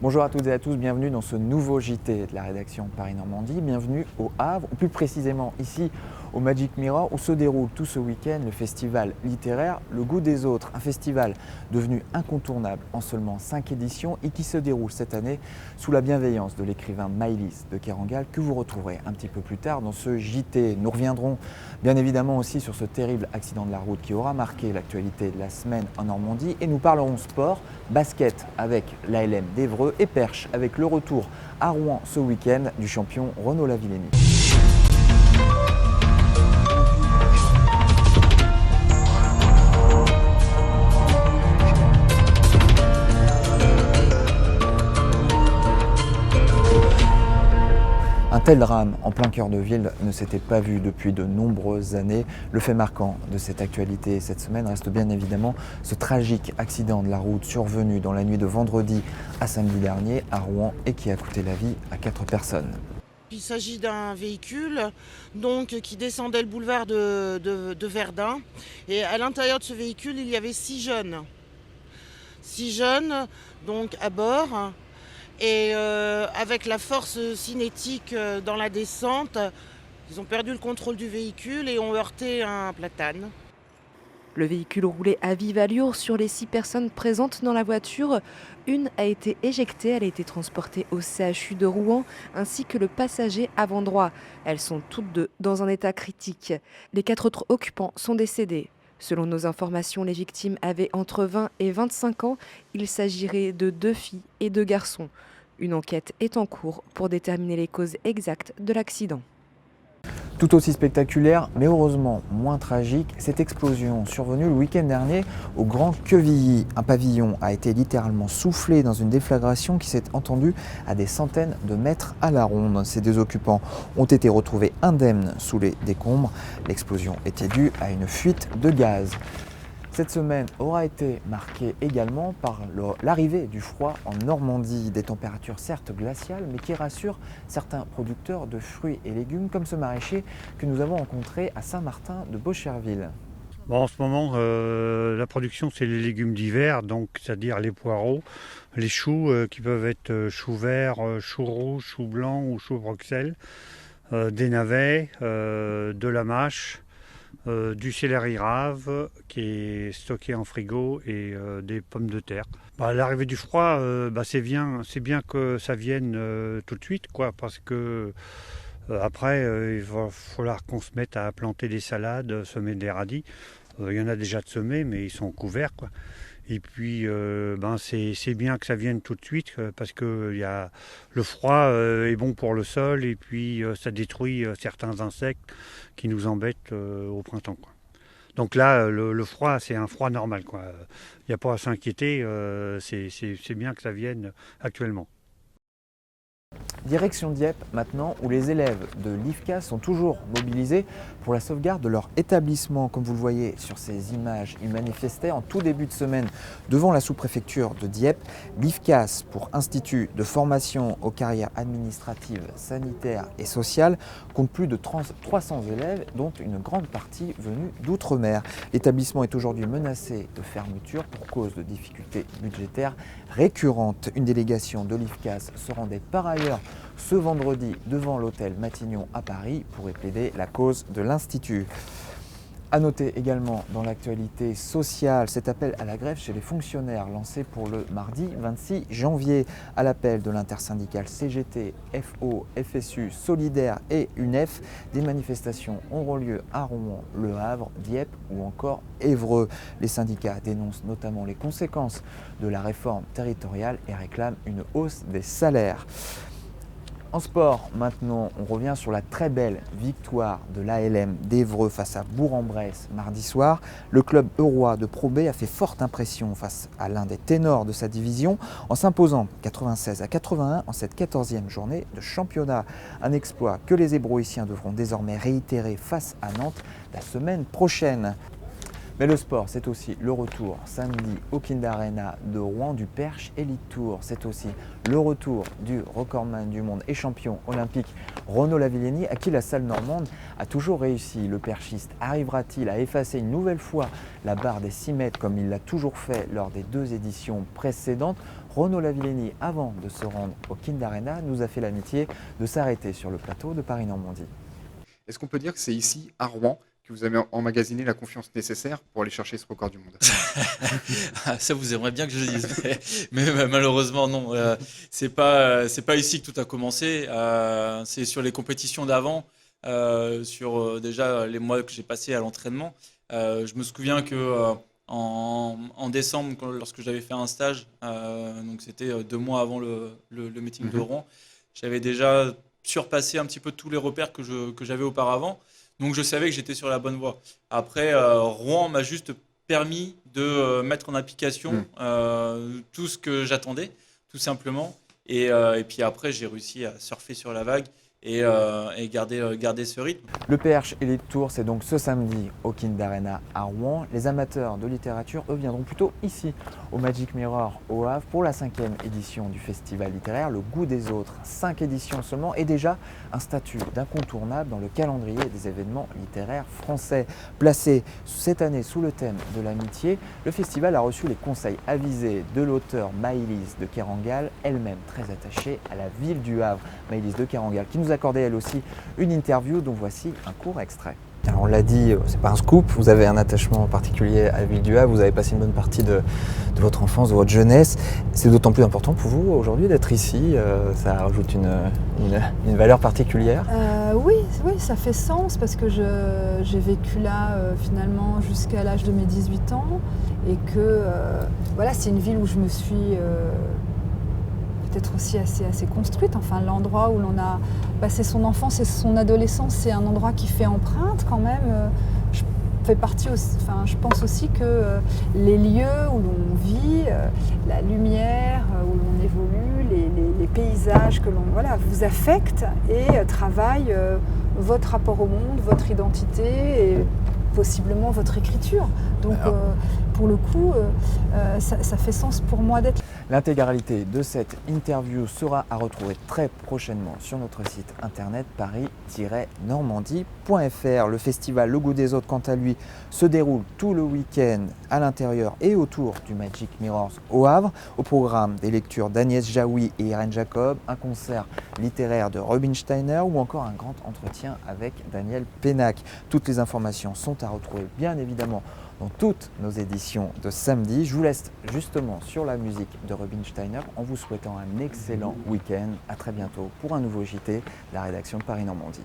Bonjour à toutes et à tous, bienvenue dans ce nouveau JT de la rédaction Paris-Normandie. Bienvenue au Havre, ou plus précisément ici au Magic Mirror où se déroule tout ce week-end le festival littéraire Le Goût des Autres, un festival devenu incontournable en seulement 5 éditions et qui se déroule cette année sous la bienveillance de l'écrivain Maëlys de Kerangal que vous retrouverez un petit peu plus tard dans ce JT. Nous reviendrons bien évidemment aussi sur ce terrible accident de la route qui aura marqué l'actualité de la semaine en Normandie et nous parlerons sport, basket avec l'ALM d'Évreux et perche avec le retour à Rouen ce week-end du champion Renaud Lavillenie. Un tel drame en plein cœur de ville ne s'était pas vu depuis de nombreuses années. Le fait marquant de cette actualité cette semaine reste bien évidemment ce tragique accident de la route survenu dans la nuit de vendredi à samedi dernier à Rouen et qui a coûté la vie à 4 personnes. Il s'agit d'un véhicule qui descendait le boulevard de Verdun. Et à l'intérieur de ce véhicule, il y avait 6 jeunes. 6 jeunes à bord. Et avec la force cinétique dans la descente, ils ont perdu le contrôle du véhicule et ont heurté un platane. Le véhicule roulait à vive allure sur les 6 personnes présentes dans la voiture. Une a été éjectée, elle a été transportée au CHU de Rouen, ainsi que le passager avant droit. Elles sont toutes deux dans un état critique. Les 4 autres occupants sont décédés. Selon nos informations, les victimes avaient entre 20 et 25 ans. Il s'agirait de 2 filles et 2 garçons. Une enquête est en cours pour déterminer les causes exactes de l'accident. Tout aussi spectaculaire, mais heureusement moins tragique, cette explosion survenue le week-end dernier au Grand Quevilly. Un pavillon a été littéralement soufflé dans une déflagration qui s'est entendue à des centaines de mètres à la ronde. Ces 2 occupants ont été retrouvés indemnes sous les décombres. L'explosion était due à une fuite de gaz. Cette semaine aura été marquée également par l'arrivée du froid en Normandie, des températures certes glaciales mais qui rassurent certains producteurs de fruits et légumes comme ce maraîcher que nous avons rencontré à Saint-Martin de Beaucherville. Bon, en ce moment, la production c'est les légumes d'hiver, donc c'est-à-dire les poireaux, les choux qui peuvent être choux verts, choux rouges, choux blancs ou choux Bruxelles, des navets, de la mâche. Du céleri rave qui est stocké en frigo et des pommes de terre. L'arrivée du froid, c'est bien que ça vienne tout de suite, parce que après il va falloir qu'on se mette à planter des salades, semer des radis. Il y en a déjà de semés, mais ils sont couverts, Et puis, c'est bien que ça vienne tout de suite parce que le froid est bon pour le sol et puis ça détruit certains insectes qui nous embêtent au printemps. Donc là, le froid, c'est un froid normal. Il n'y a pas à s'inquiéter, c'est bien que ça vienne actuellement. Direction Dieppe maintenant où les élèves de l'IFCA sont toujours mobilisés pour la sauvegarde de leur établissement. Comme vous le voyez sur ces images, ils manifestaient en tout début de semaine devant la sous-préfecture de Dieppe. L'IFCAS, pour Institut de formation aux carrières administratives, sanitaires et sociales, compte plus de 300 élèves dont une grande partie venue d'outre-mer. L'établissement est aujourd'hui menacé de fermeture pour cause de difficultés budgétaires récurrentes. Une délégation de l'IFCAS se rendait par ailleurs ce vendredi devant l'hôtel Matignon à Paris pour y plaider la cause de l'Institut. A noter également dans l'actualité sociale cet appel à la grève chez les fonctionnaires lancé pour le mardi 26 janvier. À l'appel de l'intersyndicale CGT, FO, FSU, Solidaire et UNEF, des manifestations auront lieu à Rouen, Le Havre, Dieppe ou encore Évreux. Les syndicats dénoncent notamment les conséquences de la réforme territoriale et réclament une hausse des salaires. En sport, maintenant, on revient sur la très belle victoire de l'ALM d'Évreux face à Bourg-en-Bresse mardi soir. Le club eurois de Pro B a fait forte impression face à l'un des ténors de sa division en s'imposant 96-81 en cette 14e journée de championnat. Un exploit que les Hébroïciens devront désormais réitérer face à Nantes la semaine prochaine. Mais le sport, c'est aussi le retour samedi au Kinder Arena de Rouen du Perche Elite Tour. C'est aussi le retour du recordman du monde et champion olympique Renaud Lavillenie, à qui la salle normande a toujours réussi. Le perchiste arrivera-t-il à effacer une nouvelle fois la barre des 6 mètres comme il l'a toujours fait lors des 2 éditions précédentes? Renaud Lavillenie, avant de se rendre au Kind Arena, nous a fait l'amitié de s'arrêter sur le plateau de Paris-Normandie. Est-ce qu'on peut dire que c'est ici, à Rouen, que vous avez emmagasiné la confiance nécessaire pour aller chercher ce record du monde? Ça, vous aimeriez bien que je le dise, mais malheureusement, non. C'est pas ici que tout a commencé. C'est sur les compétitions d'avant, sur déjà les mois que j'ai passés à l'entraînement. Je me souviens que en décembre, lorsque j'avais fait un stage, donc c'était 2 mois avant le meeting de Rouen, j'avais déjà surpassé un petit peu tous les repères que j'avais auparavant. Donc je savais que j'étais sur la bonne voie. Après, Rouen m'a juste permis de mettre en application tout ce que j'attendais, tout simplement. Et puis après, j'ai réussi à surfer sur la vague et garder ce rythme. Le Perche Elite Tour, c'est donc ce samedi au Kind Arena à Rouen. Les amateurs de littérature, eux, viendront plutôt ici, au Magic Mirror au Havre, pour la 5e édition du festival littéraire, Le Goût des Autres. 5 éditions seulement et déjà un statut d'incontournable dans le calendrier des événements littéraires français. Placé cette année sous le thème de l'amitié, le festival a reçu les conseils avisés de l'auteure Maëlys de Kerangal, elle-même très attachée à la ville du Havre. Maëlys de Kerangal, qui nous accordait elle aussi une interview dont voici un court extrait. Alors on l'a dit, c'est pas un scoop, vous avez un attachement particulier à la ville du Havre, vous avez passé une bonne partie de votre enfance, de votre jeunesse. C'est d'autant plus important pour vous aujourd'hui d'être ici, ça rajoute une valeur particulière. Oui, ça fait sens parce que j'ai vécu là finalement jusqu'à l'âge de mes 18 ans et que voilà, c'est une ville où je me suis peut-être aussi assez construite. Enfin, l'endroit où l'on a passé son enfance et son adolescence, c'est un endroit qui fait empreinte quand même. Je pense aussi que les lieux où l'on vit, la lumière où l'on évolue, les paysages que l'on vous affectent et travaillent votre rapport au monde, votre identité et possiblement votre écriture. Donc pour le coup, ça fait sens pour moi d'être là. L'intégralité de cette interview sera à retrouver très prochainement sur notre site internet paris-normandie.fr. Le festival Le Goût des Autres, quant à lui, se déroule tout le week-end à l'intérieur et autour du Magic Mirror au Havre. Au programme, des lectures d'Agnès Jaoui et Irène Jacob, un concert littéraire de Robin Steiner ou encore un grand entretien avec Daniel Pénac. Toutes les informations sont à retrouver bien évidemment dans toutes nos éditions de samedi. Je vous laisse justement sur la musique de Robin Steiner en vous souhaitant un excellent week-end. À très bientôt pour un nouveau JT, la rédaction de Paris Normandie.